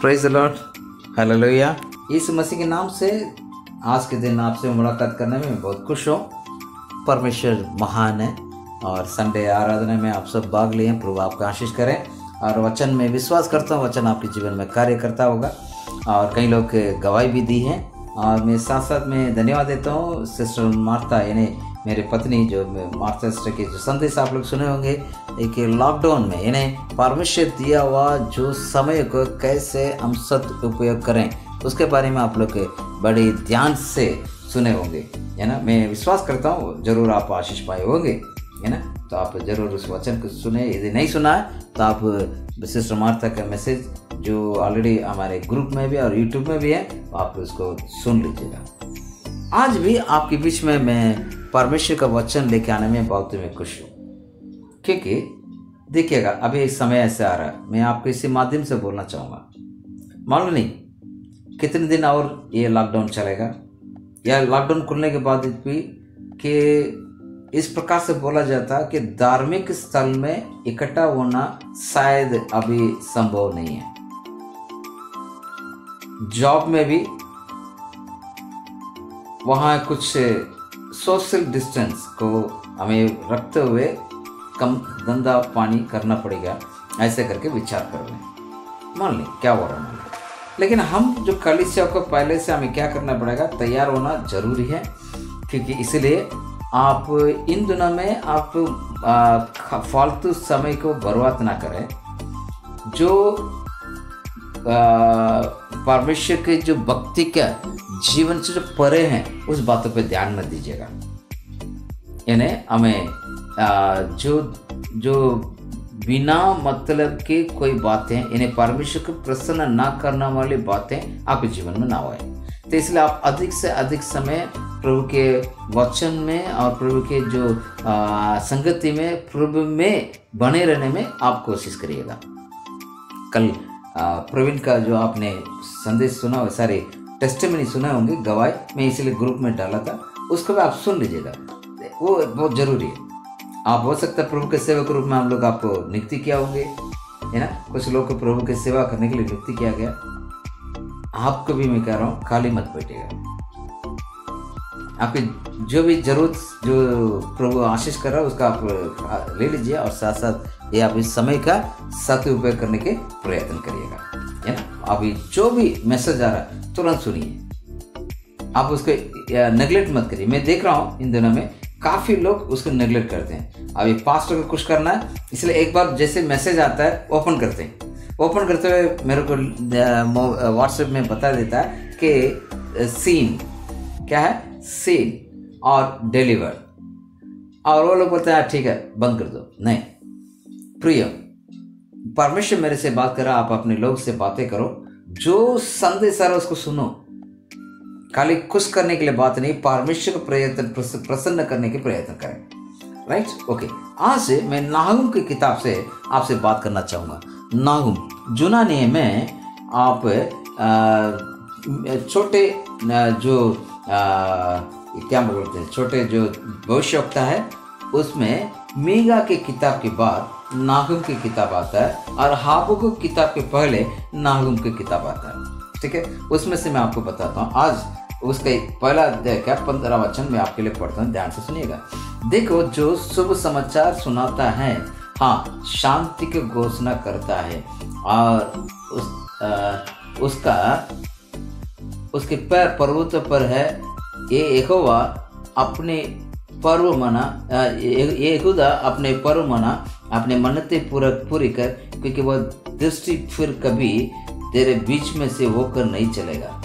Praise the Lord, hallelujah. यीशु मसीह के नाम से आज के दिन आपसे मुलाकात करने में मैं बहुत खुश हूँ। परमेश्वर महान है और संडे आराधना में आप सब भाग लिए हैं। प्रभु आपका आशीष करें और वचन में विश्वास करता हूँ, वचन आपके जीवन में कार्य करता होगा। और कई लोग गवाही भी दी है और मैं साथ साथ में धन्यवाद देता हूँ सिस्टर मार्था, यानी मेरे पत्नी, जो मार्था सिस्टर के जो संदेश आप लोग सुने होंगे एक लॉकडाउन में, यानी परमेश्वर दिया हुआ जो समय को कैसे हम सदुपयोग करें उसके बारे में आप लोग बड़े ध्यान से सुने होंगे, है ना। मैं विश्वास करता हूँ जरूर आप आशीष पाए होंगे, है ना। तो आप जरूर उस वचन को सुने। यदि नहीं सुना है तो आप सिस्टर मार्था का मैसेज जो ऑलरेडी हमारे ग्रुप में भी और यूट्यूब में भी है, आप उसको सुन लीजिएगा। आज भी आपके बीच में मैं परमेश्वर का वचन लेके आने में बहुत मैं खुश हूँ, क्योंकि देखिएगा अभी एक समय ऐसे आ रहा है, मैं आपको इसी माध्यम से बोलना चाहूँगा। मालूम नहीं कितने दिन और ये लॉकडाउन चलेगा, या लॉकडाउन खुलने के बाद भी कि इस प्रकार से बोला जाता कि धार्मिक स्थल में इकट्ठा होना शायद अभी संभव नहीं है। जॉब में भी वहाँ कुछ सोशल डिस्टेंस को हमें रखते हुए कम धंधा पानी करना पड़ेगा, ऐसे करके विचार कर रहे हैं। मान ली क्या हो रहा है, लेकिन हम जो कलीसिया को पहले से हमें क्या करना पड़ेगा, तैयार होना जरूरी है। क्योंकि इसलिए आप इन दिनों में आप फालतू समय को बर्बाद ना करें। जो परमेश्वर के जो भक्ति का जीवन से जो परे हैं उस बातों पे ध्यान न दीजिएगा। यानी हमें जो बिना मतलब की कोई बातें, इन्हें परमेश्वर को प्रसन्न ना करने वाली बातें आपके जीवन में ना आए। तो इसलिए आप अधिक से अधिक समय प्रभु के वचन में और प्रभु के जो संगति में, प्रभु में बने रहने में आप कोशिश करिएगा। कल प्रवीण का जो आपने संदेश सुना हो, सारे टेस्टिमनी सुना होंगे, गवाही, मैं इसलिए ग्रुप में डाला था, उसको भी आप सुन लीजिएगा, वो बहुत जरूरी है। आप हो सकता है प्रभु के सेवक रूप में हम लोग आपको नियुक्ति किया होंगे, है ना। कुछ लोग को प्रभु की सेवा करने के लिए नियुक्ति किया गया। आपको भी मैं कह रहा हूँ खाली मत बैठिएगा। आपकी जो भी जरूरत, जो प्रभु आशीष कर रहा है, उसका आप ले लीजिए और साथ साथ ये आप इस समय का सदुपयोग करने के प्रयत्न करिएगा, है ना। अभी जो भी मैसेज आ रहा है तुरंत सुनिए, आप उसको नेगलेक्ट मत करिए। मैं देख रहा हूँ इन दिनों में काफ़ी लोग उसको नेगलेक्ट करते हैं। अभी पास्टर को कुछ करना है, इसलिए एक बार जैसे मैसेज आता है ओपन करते हैं। ओपन करते हुए मेरे को व्हाट्सएप में बता देता है कि सीन क्या है, सीन और डिलीवर, और वो लोग बोलते हैं ठीक है बंद कर दो। नहीं प्रिय, परमेश्वर मेरे से बात कर रहा, आप अपने लोग से बातें करो, जो संदेश आ रहा है उसको सुनो। खाली खुश करने के लिए बात नहीं, परमेश्वर को प्रसन्न करने के प्रयत्न करें। Right, okay. आज मैं नाहुम की किताब से आपसे बात करना चाहूँगा। नाहुम जूना नियम में आप छोटे जो क्या बोलते हैं, छोटे जो भविष्यवक्ता है, उसमें मीका की किताब के बाद नाहुम की किताब आता है, और हाबकुक की किताब के पहले नाहुम की किताब आता है। ठीक है, उसमें से मैं आपको बताता हूँ। आज उसका पहला अध्याय क्या 15 वचन में आपके लिए पढ़ता हूँ, ध्यान से सुनिएगा। देखो, जो शुभ समाचार सुनाता है, हाँ, शांति की घोषणा करता है, और उसके पैर पर्वतों पर है। ये यहोवा अपने पर्व मना, यहूदा अपने पर्व मना, अपने मन्नतें पूरी कर, क्योंकि वह दृष्टि फिर कभी तेरे बीच में से होकर नहीं चलेगा,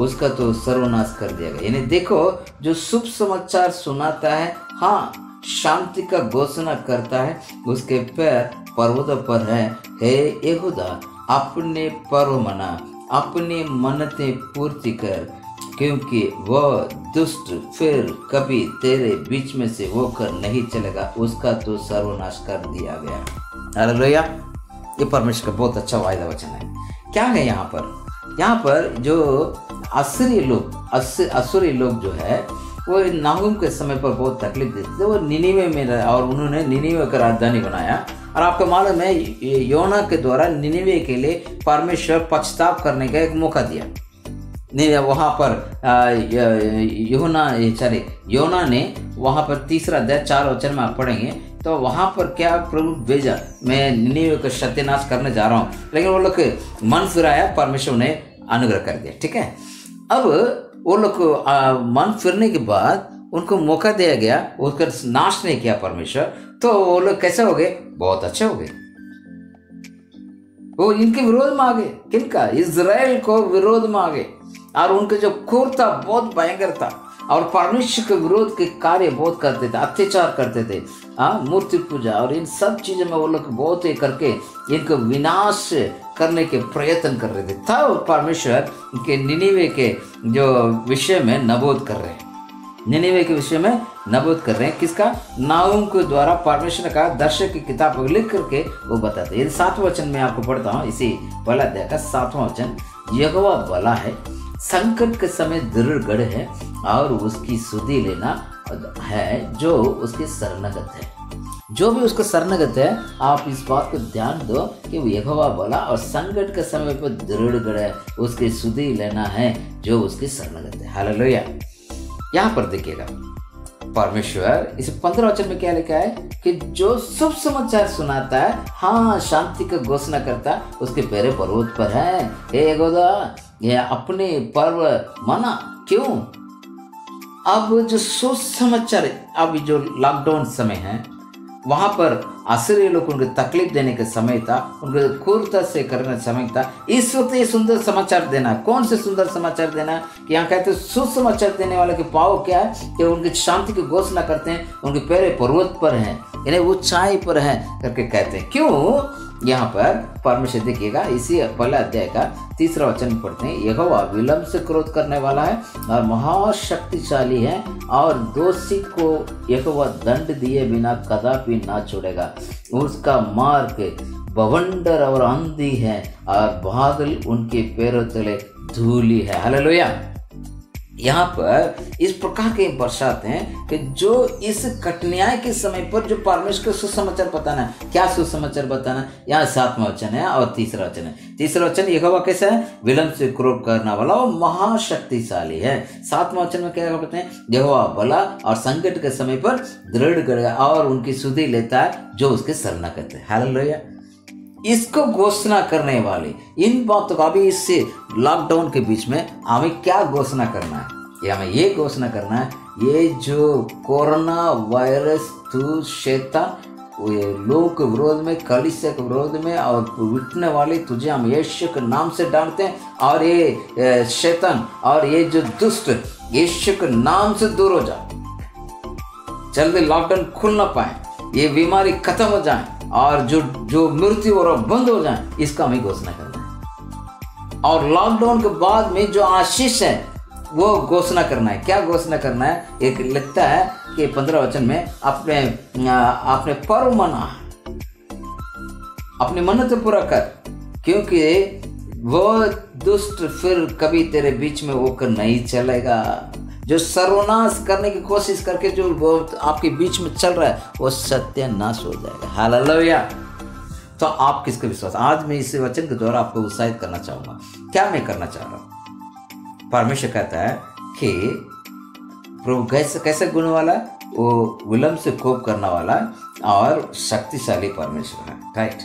उसका तो सर्वनाश कर दिया गया। यानी देखो, जो शुभ समाचार सुनाता है, हाँ, शांति का घोषणा करता है, उसके पैर पर्वतों पर है। हे यहूदा, अपने पर्व मना, अपनी मन्नतें पूर्ति कर, क्योंकि वह दुष्ट फिर कभी तेरे बीच में से होकर नहीं चलेगा, उसका तो सर्वनाश कर दिया गया। हालेलुया। ये परमेश्वर का बहुत अच्छा वायदा वचन है। क्या है यहाँ पर जो असुरी लोग जो है, वो नाहुम के समय पर बहुत तकलीफ देते थे। वो निनीवे में रहे और उन्होंने निनीवे का राजधानी बनाया, और आपको मालूम है योना के द्वारा निनिवे के लिए परमेश्वर पछताव करने का एक मौका दिया। नहीं, वहाँ पर योना ने वहाँ पर 3 अध्याय 4 वचन में आप पढ़ेंगे तो वहाँ पर क्या प्रभु भेजा, मैं निनिवे को सत्यानाश करने जा रहा हूँ, लेकिन वो लोग मन फिराया, परमेश्वर ने अनुग्रह कर दिया। ठीक है, अब वो लोग को मन फिरने के बाद उनको मौका दिया गया, उसका नाश नहीं किया परमेश्वर, तो वो लोग कैसे हो गए, बहुत अच्छे हो गए। वो इनके विरोध में आ गए, किनका, इजराइल को विरोध में आ गए, और उनका जो क्रूरता बहुत भयंकर था और परमेश्वर के विरोध के कार्य बहुत करते थे, अत्याचार करते थे, मूर्ति पूजा और इन सब चीजों में वो लोग बहुत ही करके इनको विनाश करने के प्रयत्न कर रहे थे। तब परमेश्वर के निनिवे के जो विषय में नबूद कर रहे हैं, निनिवे के विषय में नबूद कर रहे हैं। किसका, नाहूम के द्वारा परमेश्वर का दर्शक की किताब लिख करके वो बताते हैं। 7वां वचन में आपको पढ़ता हूँ, इसी पहला अध्याय का 7वां वचन, यहोवा भला है, संकट के समय दृढ़ गढ़ है और उसकी सुधि लेना है जो उसके शरणगत है। जो भी उसको शरणगत है, आप इस बात को ध्यान दो कि वो यहोवा भला और संकट के समय पर दृढ़ गढ़ है, उसकी सुधि लेना है जो उसके शरणगत है। हालेलुया। यहाँ पर देखिएगा परमेश्वर इस 15 वचन में क्या लिखा है कि जो शुभ समाचार सुनाता है, हाँ शांति का घोषणा करता, उसके पैरे पर्वत पर है। हे यहोवा, ये अपने पर्व मना क्यों। अब जो शुभ समाचार, अब जो लॉकडाउन समय है, वहां पर आश्चर्य लोग उनको तकलीफ देने का समय था, उनको क्रूरता से करने समय था। इस वक्त ये सुंदर समाचार देना, कौन से सुंदर समाचार देना, कि यहाँ कहते हैं सुसमाचार देने वाले के पाव क्या है कि उनकी शांति की घोषणा करते हैं, उनके पैरे पर्वत पर हैं, यानी ऊंचाई पर है करके कहते हैं। क्यों, यहाँ पर परमेश्वर देखिएगा, इसी पहला अध्याय का 3 वचन पढ़ते हैं, यहोवा विलंब से क्रोध करने वाला है और महाशक्तिशाली है, और दोषी को यहोवा दंड दिए बिना कदापि ना छोड़ेगा। उसका मार्ग बवंडर और आंधी है और बादल उनके पैरों तले धूली है। हालेलुया। यहाँ पर इस प्रकार के बरसात हैं कि जो इस कठिनाई के समय पर जो परमेश्वर को सुसमाचार बताना, क्या सुसमाचार बताना, यहाँ 7वां वचन है और 3रा वचन है। 3रा वचन, यहोवा कैसा है, विलंब से क्रोध करने वाला और महाशक्तिशाली है। 7वां वचन में क्या कहते हैं, यहोवा भला और संकट के समय पर दृढ़ गढ़ और उनकी सुधि लेता है जो उसके शरणगत है। हालेलुया। इसको घोषणा करने वाले इन बातों का, अभी इससे लॉकडाउन के बीच में हमें क्या घोषणा करना है, ये हमें ये घोषणा करना है, ये जो कोरोना वायरस तू शैतान लोगों के विरोध में, कलीसिया के विरोध में और विटने वाले तुझे हम यीशु के नाम से डांटते हैं, और ये शैतान और ये जो दुष्ट यीशु के नाम से दूर हो जा, जल्दी लॉकडाउन खुल ना पाए, ये बीमारी खत्म हो जाए और जो मृत्यु और बंद हो जाए, इसका हमें घोषणा करना है। और लॉकडाउन के बाद में जो आशीष है वो घोषणा करना है। क्या घोषणा करना है, एक लिखता है कि 15 वचन में, अपने पर्व मना, अपने मन्नत पूरा कर, क्योंकि वो दुष्ट फिर कभी तेरे बीच में होकर नहीं चलेगा। जो सर्वनाश करने की कोशिश करके जो वो आपके बीच में चल रहा है, वो सत्यानाश हो जाएगा। हालेलुया। तो आप किसका विश्वास, आज मैं इस वचन के द्वारा आपको उत्साहित करना चाहूंगा। क्या मैं करना चाह रहा हूँ, परमेश्वर कहता है कि प्रभु कैसे गुण वाला, वो विलंब से कोप करने वाला और शक्तिशाली परमेश्वर है। राइट।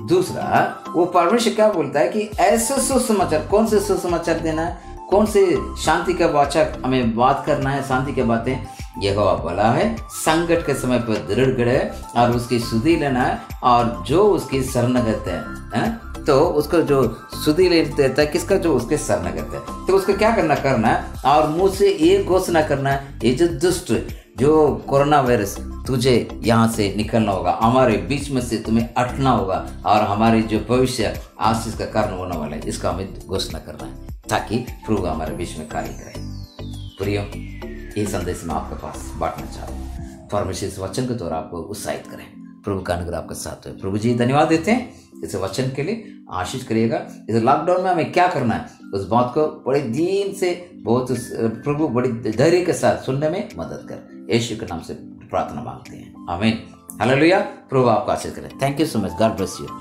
दूसरा, वो परमेश्वर क्या बोलता है कि ऐसे सुसमाचार, कौन से सुसमाचार देना है, कौन से शांति का वाचक हमें बात करना है, शांति के बातें, यहोवा भला है, संकट के समय पर दृढ़ गढ़ है और उसकी सुधि लेना है, और जो उसकी शरणगत है, तो उसको जो सुधि लेता है किसका, जो उसके शरणगत है, तो उसको क्या करना है, और मुंह से ये घोषणा करना है, ये जो दुष्ट जो कोरोना वायरस, तुझे यहाँ से निकलना होगा, हमारे बीच में से तुम्हें हटना होगा, और हमारे जो भविष्य आशीष का कारण होने वाला है, इसका हमें घोषणा करना है, ताकि प्रभु हमारे बीच में कार्य करे। प्रियो, ये संदेश मैं आपके पास बांटना चाहता हूँ। परमेश्वर इस वचन के द्वारा आपको उत्साहित करें, प्रभु का अनुग्रह आपके साथ है। प्रभु जी धन्यवाद देते हैं इस वचन के लिए, आशीष करिएगा। इस लॉकडाउन में हमें क्या करना है, उस बात को बड़े दिन से बहुत प्रभु बड़ी धैर्य के साथ सुनने में मदद कर, यीशु के नाम से प्रार्थना मांगते हैं, आमीन। हालेलुया। प्रभु आपका आशीष करें। Thank you so much. God bless you.